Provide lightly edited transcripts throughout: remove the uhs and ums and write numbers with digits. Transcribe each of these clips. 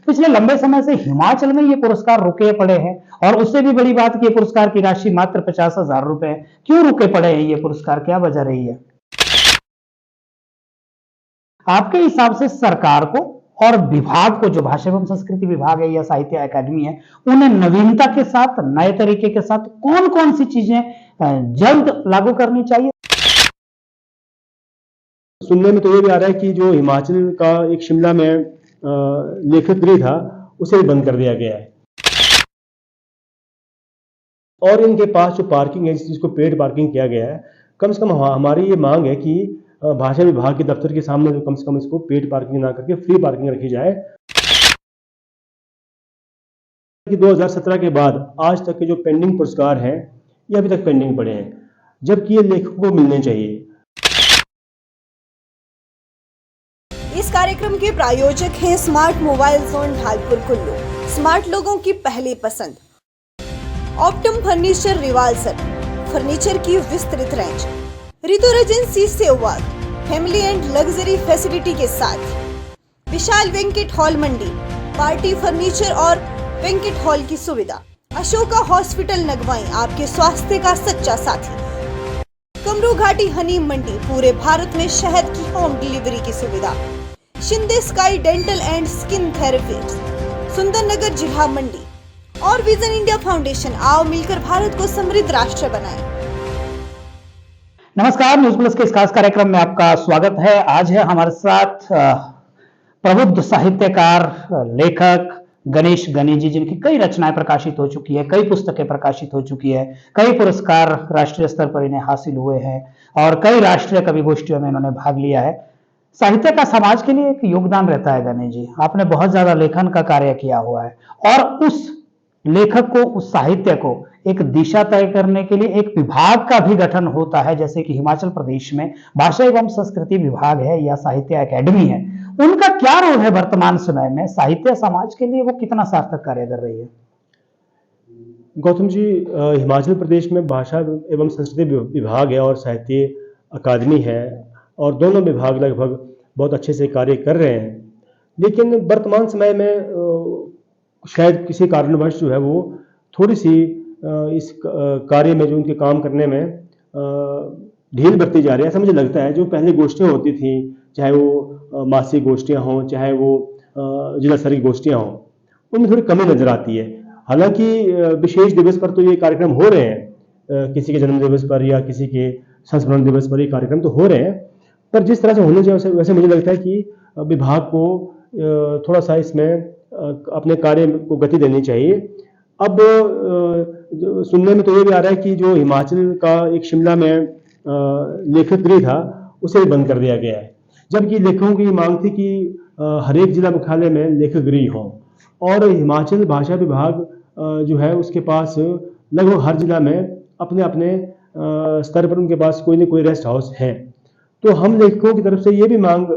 पिछले लंबे समय से हिमाचल में ये पुरस्कार रुके पड़े हैं और उससे भी बड़ी बात कि ये पुरस्कार की राशि मात्र 50,000 रुपए है। क्यों रुके पड़े हैं ये पुरस्कार, क्या वजह रही है? आपके हिसाब से सरकार को और विभाग को, जो भाषा एवं संस्कृति विभाग है या साहित्य अकादमी है, उन्हें नवीनता के साथ, नए तरीके के साथ कौन कौन सी चीजें जल्द लागू करनी चाहिए? सुनने में तो ये भी आ रहा है कि जो हिमाचल का एक शिमला में लेखक गृह था उसे बंद कर दिया गया है और इनके पास जो पार्किंग है जिसको पेड पार्किंग किया गया है, कम से कम हमारी ये मांग है कि भाषा विभाग के दफ्तर के सामने कम से कम इसको पेड पार्किंग ना करके फ्री पार्किंग रखी जाए कि 2017 के बाद आज तक के जो पेंडिंग पुरस्कार हैं ये अभी तक पेंडिंग पड़े हैं, जबकि ये लेखकों को मिलने चाहिए। इस कार्यक्रम के प्रायोजक हैं smart mobile zone Dhalpur Kullu, smart लोगों की पहली पसंद। ऑप्टम फर्नीचर रिवाल्सर, फर्नीचर की विस्तृत range, Ritu agency Sehwag, family and luxury facility के साथ विशाल वेंकट हॉल मंडी, पार्टी फर्नीचर और वेंकट हॉल की सुविधा। अशोका हॉस्पिटल नगवाई, आपके स्वास्थ्य का सच्चा साथी। कमरू घाटी हनी मंडी, पूरे भारत में शहद की होम डिलीवरी की सुविधा। Shinde sky dental and skin therapy, Sundarnagar जिला मंडी और विजन इंडिया फाउंडेशन। आओ मिलकर भारत को समृद्ध राष्ट्र बनाएं। नमस्कार, न्यूज प्लस के इस खास कार्यक्रम में आपका स्वागत है। आज है हमारे साथ प्रबुद्ध साहित्यकार, लेखक गणेश गनी जी, जिनकी कई रचनाएं प्रकाशित हो चुकी है, कई पुस्तकें प्रकाशित हो चुकी है, कई पुरस्कार राष्ट्रीय स्तर पर इन्हें हासिल हुए हैं और कई राष्ट्रीय कवि गोष्ठियों में इन्होंने भाग लिया है। साहित्य का समाज के लिए एक योगदान रहता है गणेश जी, आपने बहुत ज्यादा लेखन का कार्य किया हुआ है और उस लेखक को, उस साहित्य को एक दिशा तय करने के लिए एक विभाग का भी गठन होता है, जैसे कि हिमाचल प्रदेश में भाषा एवं संस्कृति विभाग है या साहित्य अकादमी है। उनका क्या रोल है वर्तमान समय में साहित्य समाज के लिए, वो कितना सार्थक कार्य कर रही है? गौतम जी, हिमाचल प्रदेश में भाषा एवं संस्कृति विभाग है और साहित्य अकादमी है और दोनों विभाग लगभग बहुत अच्छे से कार्य कर रहे हैं, लेकिन वर्तमान समय में शायद किसी कारणवश जो है वो थोड़ी सी इस कार्य में, जो उनके काम करने में ढील बरती जा रही है, ऐसा मुझे लगता है। जो पहले गोष्ठियाँ होती थी, चाहे वो मासिक गोष्ठियाँ हों, चाहे वो जिला स्तरीय गोष्ठियाँ हों, उनमें थोड़ी कमी नजर आती है। हालांकि विशेष दिवस पर तो ये कार्यक्रम हो रहे हैं, किसी के जन्म दिवस पर या किसी के संस्मरण दिवस पर ये कार्यक्रम तो हो रहे हैं, पर जिस तरह से होने चाहिए वैसे मुझे लगता है कि विभाग को थोड़ा सा इसमें अपने कार्य को गति देनी चाहिए। अब सुनने में तो ये भी आ रहा है कि जो हिमाचल का एक शिमला में लेखक गृह था उसे बंद कर दिया गया है, जबकि लेखकों की मांग थी कि हर एक जिला मुख्यालय में लेखक गृह हो और हिमाचल भाषा विभाग जो है उसके पास लगभग हर जिला में अपने अपने स्तर पर उनके पास कोई न कोई रेस्ट हाउस है। तो हम लेखकों की तरफ से ये भी मांग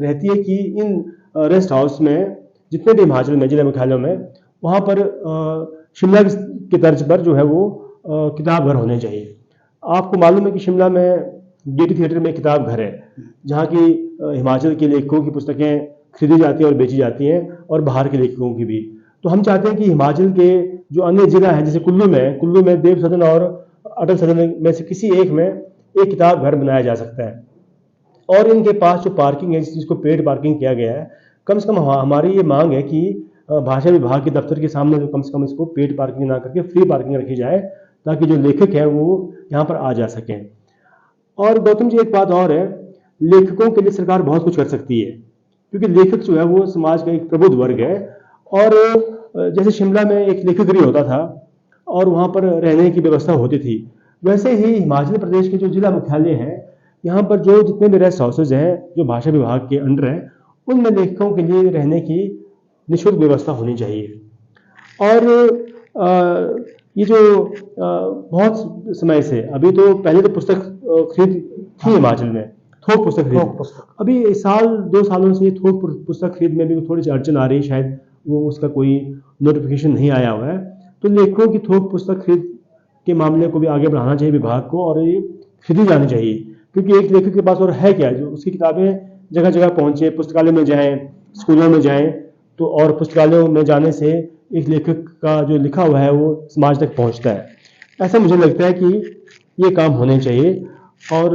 रहती है कि इन रेस्ट हाउस में, जितने भी हिमाचल में जिला मुख्यालयों में, वहाँ पर शिमला की तर्ज पर जो है वो किताब घर होने चाहिए। आपको मालूम है कि शिमला में गेटी थिएटर में किताब घर है, जहाँ की हिमाचल के लेखकों की पुस्तकें खरीदी जाती हैं और बेची जाती हैं और बाहर के लेखकों की भी। तो हम चाहते हैं कि हिमाचल के जो अन्य जिला हैं, जैसे कुल्लू में देव सदन और अटल सदन में से किसी एक में एक किताब घर बनाया जा सकता है और इनके पास जो पार्किंग है जिसको पेड पार्किंग किया गया है, कम से कम हमारी ये मांग है कि भाषा विभाग के दफ्तर के सामने कम से कम इसको पेड पार्किंग ना करके फ्री पार्किंग रखी जाए, ताकि जो लेखक हैं वो यहाँ पर आ जा सकें। और गौतम जी, एक बात और है, लेखकों के लिए सरकार बहुत कुछ कर सकती है, क्योंकि लेखक जो है वो समाज का एक प्रबुद्ध वर्ग है। और जैसे शिमला में एक लेखक गृह होता था और वहाँ पर रहने की व्यवस्था होती थी, वैसे ही हिमाचल प्रदेश के जो जिला मुख्यालय हैं, यहाँ पर जो जितने भी रेस्ट हाउसेज हैं जो भाषा विभाग के अंडर हैं, उनमें लेखकों के लिए रहने की निःशुल्क व्यवस्था होनी चाहिए। और ये जो बहुत समय से, अभी तो पहले तो पुस्तक खरीद थी हिमाचल में, थोक पुस्तक खरीद, अभी साल 2 सालों से थोक पुस्तक खरीद में भी थोड़ी सी अड़चन आ रही है, शायद वो उसका कोई नोटिफिकेशन नहीं आया हुआ है। तो लेखकों की थोक पुस्तक खरीद के मामले को भी आगे बढ़ाना चाहिए विभाग को, और ये खरीदी जानी चाहिए, क्योंकि एक लेखक के पास और है क्या, जो उसकी किताबें जगह जगह पहुंचे, पुस्तकालय में जाएं, स्कूलों में जाएं, तो और पुस्तकालयों में जाने से एक लेखक का जो लिखा हुआ है वो समाज तक पहुंचता है। ऐसा मुझे लगता है कि ये काम होने चाहिए। और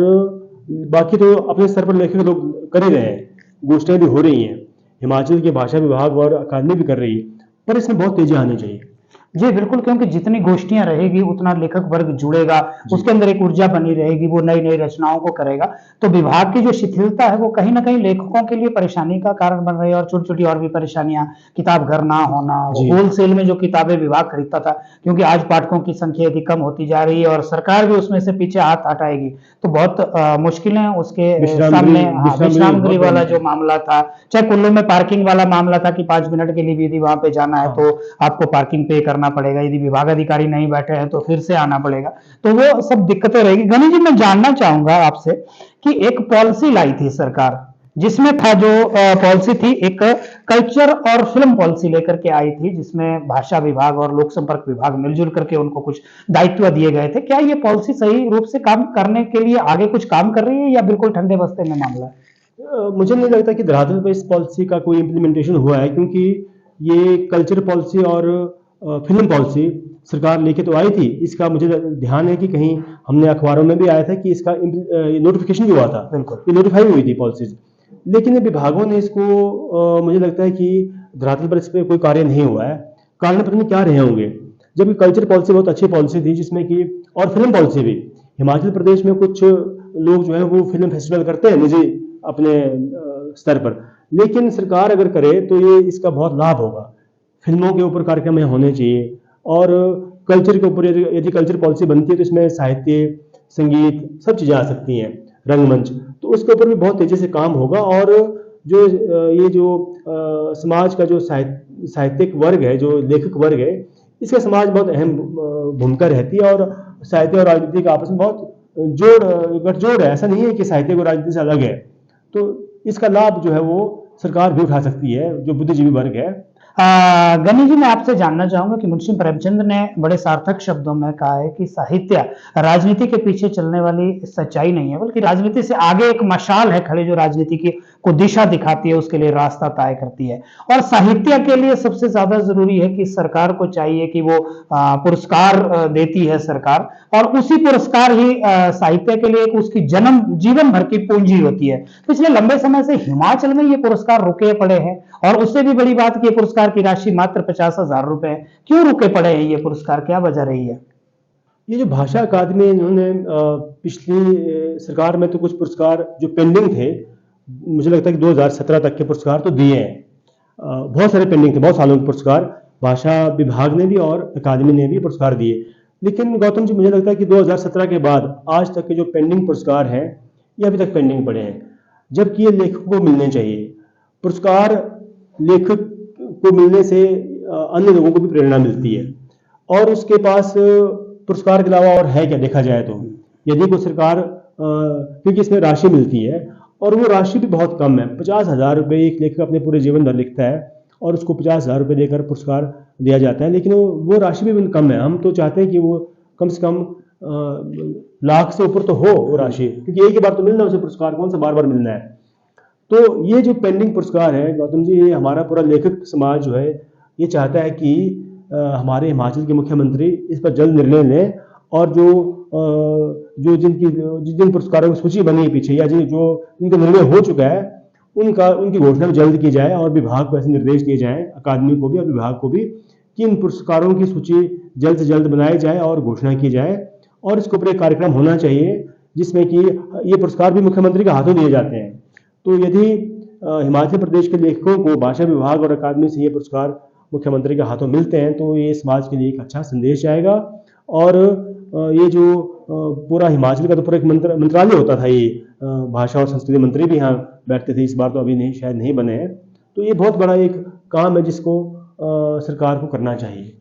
बाकी तो अपने स्तर पर लेखक लोग कर ही रहे हैं, गोष्ठियाँ भी हो रही हैं, हिमाचल के भाषा विभाग और अकादमी भी कर रही है, पर इसमें बहुत तेजी आनी चाहिए। जी बिल्कुल, क्योंकि जितनी गोष्ठियां रहेगी उतना लेखक वर्ग जुड़ेगा, उसके अंदर एक ऊर्जा बनी रहेगी, वो नई नई रचनाओं को करेगा। तो विभाग की जो शिथिलता है वो कहीं ना कहीं लेखकों के लिए परेशानी का कारण बन रही है, और छोटी छोटी और भी परेशानियां, किताब घर ना होना, जी। होलसेल में जो किताबें विभाग खरीदता था, क्योंकि आज पाठकों की संख्या यदि कम होती जा रही है और सरकार भी उसमें से पीछे हाथ हटाएगी, तो बहुत मुश्किलें उसके विश्राम सामने। गृह हाँ, विश्राम गृह बहुत वाला बड़ी- जो मामला था, चाहे कुल्लू में पार्किंग वाला मामला था कि 5 मिनट के लिए भी यदि वहां पे जाना है हाँ। तो आपको पार्किंग पे करना पड़ेगा, यदि विभाग अधिकारी नहीं बैठे हैं तो फिर से आना पड़ेगा, तो वो सब दिक्कतें रहेगी। गणेश जी, मैं जानना चाहूंगा आपसे कि एक पॉलिसी लाई थी सरकार, जिसमें था जो पॉलिसी थी, एक कल्चर और फिल्म पॉलिसी लेकर के आई थी, जिसमें भाषा विभाग और लोक संपर्क विभाग मिलजुल करके उनको कुछ दायित्व दिए गए थे। क्या ये पॉलिसी सही रूप से काम करने के लिए आगे कुछ काम कर रही है या बिल्कुल ठंडे बस्ते में मामला है? मुझे नहीं लगता कि धरातल पर इस पॉलिसी का कोई इम्प्लीमेंटेशन हुआ है, क्योंकि ये कल्चर पॉलिसी और फिल्म पॉलिसी सरकार लेके तो आई थी। इसका मुझे ध्यान है कि कहीं हमने अखबारों में भी आया था कि इसका नोटिफिकेशन भी हुआ था, बिल्कुल। ये नोटिफाई हुई थी पॉलिसीज, लेकिन ये विभागों ने इसको मुझे लगता है कि धरातल पर इस पर कोई कार्य नहीं हुआ है। कारण पता नहीं क्या रहे होंगे, जबकि कल्चर पॉलिसी बहुत अच्छी पॉलिसी थी, जिसमें कि और फिल्म पॉलिसी भी, हिमाचल प्रदेश में कुछ लोग जो है वो फिल्म फेस्टिवल करते हैं निजी अपने स्तर पर, लेकिन सरकार अगर करे तो ये इसका बहुत लाभ होगा। फिल्मों के ऊपर कार्यक्रम यहाँ होने चाहिए, और कल्चर के ऊपर यदि कल्चर पॉलिसी बनती है तो इसमें साहित्य, संगीत, सब चीज़ें आ सकती हैं, रंगमंच, तो उसके ऊपर भी बहुत तेज़ी से काम होगा। और जो ये जो समाज का जो साहित्यिक वर्ग है, जो लेखक वर्ग है, इसका समाज बहुत अहम भूमिका रहती है, और साहित्य और राजनीति का आपस में बहुत गठजोड़ है। ऐसा नहीं है कि साहित्य और राजनीति से अलग है, तो इसका लाभ जो है वो सरकार भी उठा सकती है, जो बुद्धिजीवी वर्ग है। गणेश जी, मैं आपसे जानना चाहूंगा कि मुंशी प्रेमचंद ने बड़े सार्थक शब्दों में कहा है कि साहित्य राजनीति के पीछे चलने वाली सच्चाई नहीं है, बल्कि राजनीति से आगे एक मशाल है खड़े, जो राजनीति की को दिशा दिखाती है, उसके लिए रास्ता तय करती है। और साहित्य के लिए सबसे ज्यादा जरूरी है कि सरकार को चाहिए कि वो पुरस्कार देती है सरकार, और उसी पुरस्कार ही साहित्य के लिए एक उसकी जन्म जीवन भर की पूंजी होती है। पिछले लंबे समय से हिमाचल में ये पुरस्कार रुके पड़े हैं, और उससे भी बड़ी बात कि ये पुरस्कार की राशि मात्र 50,000 रुपए है। क्यों रुके पड़े हैं ये पुरस्कार, क्या वजह रही है? ये जो भाषा अकादमी, इन्होंने पिछली सरकार में तो कुछ पुरस्कार जो पेंडिंग थे, मुझे लगता है कि 2017 तक के पुरस्कार तो दिए हैं। बहुत सारे पेंडिंग थे, बहुत सालों के पुरस्कार भाषा विभाग ने भी और अकादमी ने भी पुरस्कार दिए। लेकिन गौतम जी, मुझे लगता है कि 2017 के बाद आज तक के जो पेंडिंग पुरस्कार हैं, ये अभी तक पेंडिंग पड़े हैं, जबकि ये लेखकों को मिलने चाहिए। पुरस्कार लेखक को मिलने से अन्य लोगों को भी प्रेरणा मिलती है, और उसके पास पुरस्कार के अलावा और है क्या देखा जाए तो। यदि कोई सरकार, क्योंकि इसमें राशि मिलती है और वो राशि भी बहुत कम है, 50,000 रुपये एक लेखक अपने पूरे जीवन भर लिखता है और उसको 50,000 रुपये देकर पुरस्कार दिया जाता है, लेकिन वो राशि भी कम है। हम तो चाहते हैं कि वो कम से कम लाख से ऊपर तो हो वो राशि, क्योंकि एक ही बार तो मिलना है उसे पुरस्कार, कौन सा बार बार मिलना है। तो ये जो पेंडिंग पुरस्कार है गौतम जी, ये हमारा पूरा लेखक समाज जो है ये चाहता है कि हमारे हिमाचल के मुख्यमंत्री इस पर जल्द निर्णय लें, और जो जिन पुरस्कारों की सूची बनी है पीछे, या जिनका निर्णय हो चुका है, उनकी घोषणा जल्द की जाए, और विभाग को ऐसे निर्देश दिए जाएं, अकादमी को भी और विभाग को भी, कि इन पुरस्कारों की सूची जल्द से जल्द बनाई जाए और घोषणा की जाए। और इसके ऊपर एक कार्यक्रम होना चाहिए जिसमें कि ये पुरस्कार भी मुख्यमंत्री के हाथों दिए जाते हैं। तो यदि हिमाचल प्रदेश के लेखकों को भाषा विभाग और अकादमी से ये पुरस्कार मुख्यमंत्री के हाथों मिलते हैं, तो ये समाज के लिए एक अच्छा संदेश जाएगा। और ये जो पूरा हिमाचल का तो पूरा एक मंत्रालय होता था, ये भाषा और संस्कृति मंत्री भी यहाँ बैठते थे, इस बार तो अभी नहीं, शायद नहीं बने हैं। तो ये बहुत बड़ा एक काम है जिसको सरकार को करना चाहिए।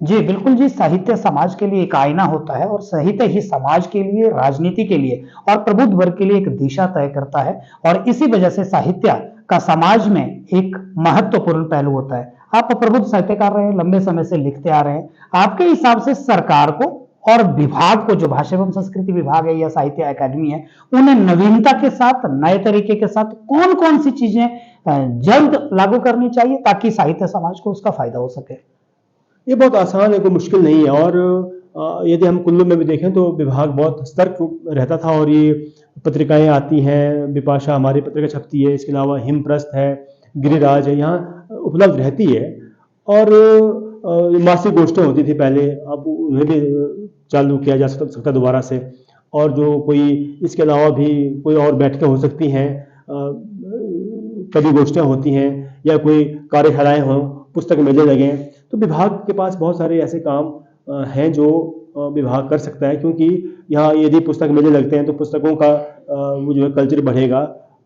जी बिल्कुल जी, साहित्य समाज के लिए एक आईना होता है, और साहित्य ही समाज के लिए, राजनीति के लिए और प्रबुद्ध वर्ग के लिए एक दिशा तय करता है, और इसी वजह से साहित्य का समाज में एक महत्वपूर्ण पहलू होता है। आप प्रबुद्ध साहित्यकार रहे हैं, लंबे समय से लिखते आ रहे हैं, आपके हिसाब से सरकार को और विभाग को, जो भाषा एवं संस्कृति विभाग है या साहित्य अकादमी है, उन्हें नवीनता के साथ, नए तरीके के साथ कौन कौन सी चीजें जल्द लागू करनी चाहिए ताकि साहित्य समाज को उसका फायदा हो सके? ये बहुत आसान है, कोई मुश्किल नहीं है। और यदि हम कुल्लू में भी देखें तो विभाग बहुत सतर्क रहता था और ये पत्रिकाएं आती हैं, बिपाशा हमारी पत्रिका छपती है, इसके अलावा हिमप्रस्थ है, गिरिराज है, यहाँ उपलब्ध रहती है। और मासिक गोष्ठियाँ होती थी पहले, अब उन्हें भी चालू किया जा सकता दोबारा से। और जो कोई इसके अलावा भी कोई और बैठकें हो सकती हैं, कभी गोष्ठियाँ होती हैं या कोई कार्यशालाएं हों, पुस्तक मेले लगें, तो विभाग के पास बहुत सारे ऐसे काम हैं जो विभाग कर सकता है। क्योंकि यहाँ यदि पुस्तक मेले लगते हैं तो पुस्तकों का वो जो है कल्चर बढ़ेगा,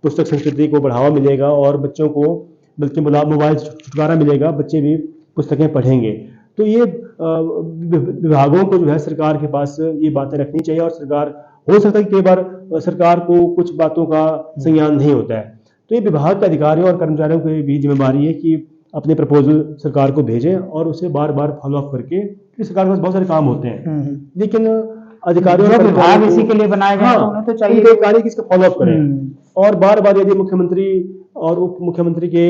पुस्तक संस्कृति को बढ़ावा मिलेगा और बच्चों को बल्कि मोबाइल से छुटकारा मिलेगा, बच्चे भी पुस्तकें पढ़ेंगे। तो ये विभागों को जो है सरकार के पास ये बातें रखनी चाहिए। और सरकार, हो सकता है कि कई बार सरकार को कुछ बातों का संज्ञान नहीं होता है, तो ये विभाग के अधिकारियों और कर्मचारियों की भी जिम्मेदारी है कि अपने प्रपोजल सरकार को भेजें और उसे बार बार फॉलो अप करके, क्योंकि सरकार के पास बहुत सारे काम होते हैं, लेकिन अधिकारियों और विभाग इसी के लिए बनाए गए हैं, उन्हें तो चाहिए कार्य किसका फॉलो अप करें। और बार बार यदि मुख्यमंत्री और उप मुख्यमंत्री के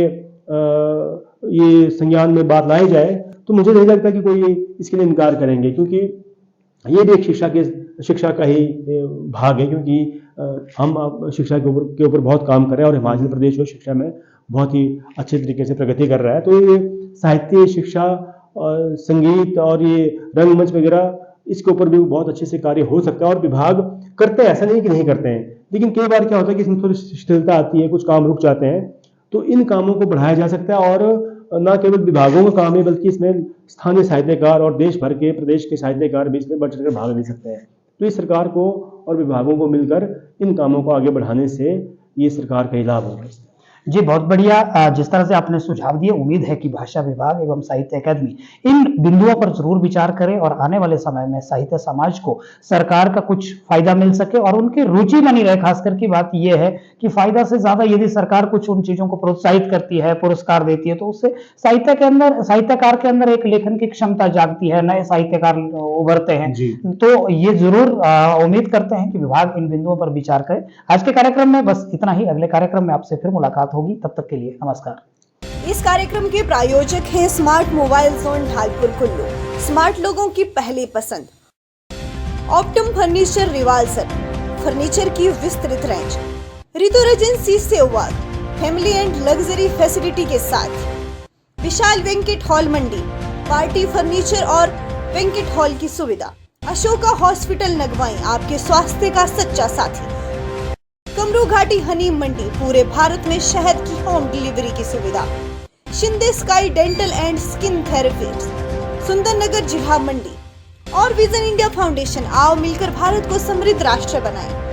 ये संज्ञान में बात लाई जाए तो मुझे नहीं लगता कि कोई इसके लिए इनकार करेंगे, क्योंकि ये भी एक शिक्षा का ही भाग है। क्योंकि हम शिक्षा के ऊपर बहुत काम कर रहे हैं और हिमाचल प्रदेश जो शिक्षा में बहुत ही अच्छे तरीके से प्रगति कर रहा है। तो ये साहित्य, शिक्षा, संगीत और ये रंगमंच वगैरह, इसके ऊपर भी बहुत अच्छे से कार्य हो सकता है। और विभाग करते हैं, ऐसा नहीं कि नहीं करते हैं, लेकिन कई बार क्या होता है कि इसमें थोड़ी शिथिलता आती है, कुछ काम रुक जाते हैं, तो इन कामों को बढ़ाया जा सकता है। और न केवल विभागों का काम है, बल्कि इसमें स्थानीय साहित्यकार और देश भर के, प्रदेश के साहित्यकार भी इसमें बढ़ चढ़कर भाग ले सकते हैं। तो ये सरकार को और विभागों को मिलकर इन कामों को आगे बढ़ाने से ये सरकार का ही लाभ होगा। जी, बहुत बढ़िया। जिस तरह से आपने सुझाव दिए, उम्मीद है कि भाषा विभाग एवं साहित्य अकादमी इन बिंदुओं पर जरूर विचार करें और आने वाले समय में साहित्य समाज को सरकार का कुछ फायदा मिल सके और उनकी रुचि बनी रहे। खासकर की बात यह है कि फायदा से ज्यादा यदि सरकार कुछ उन चीजों को प्रोत्साहित करती है, पुरस्कार देती है, तो उससे साहित्यकार के अंदर एक लेखन की क्षमता जागती है, नए साहित्यकार उभरते हैं। तो ये जरूर उम्मीद करते हैं कि विभाग इन बिंदुओं पर विचार करे। आज के कार्यक्रम में बस इतना ही। अगले कार्यक्रम में आपसे फिर मुलाकात होगी, तब तक के लिए नमस्कार। इस कार्यक्रम के प्रायोजक हैं smart mobile zone Dhalpur Kullu, smart लोगों की पहली पसंद। ऑप्टम फर्नीचर रिवाल्सर, फर्नीचर की विस्तृत range, Ritu agency Sehwag, family and luxury facility के साथ विशाल वेंकट हॉल मंडी, पार्टी फर्नीचर और वेंकट हॉल की सुविधा। अशोका हॉस्पिटल नगवाई, आपके स्वास्थ्य का सच्चा साथी। कमरू घाटी हनी मंडी, पूरे भारत में शहद की होम डिलीवरी की सुविधा। Shinde sky dental and skin therapy, Sundarnagar जिला मंडी। और विजन इंडिया फाउंडेशन, आओ मिलकर भारत को समृद्ध राष्ट्र बनाएं।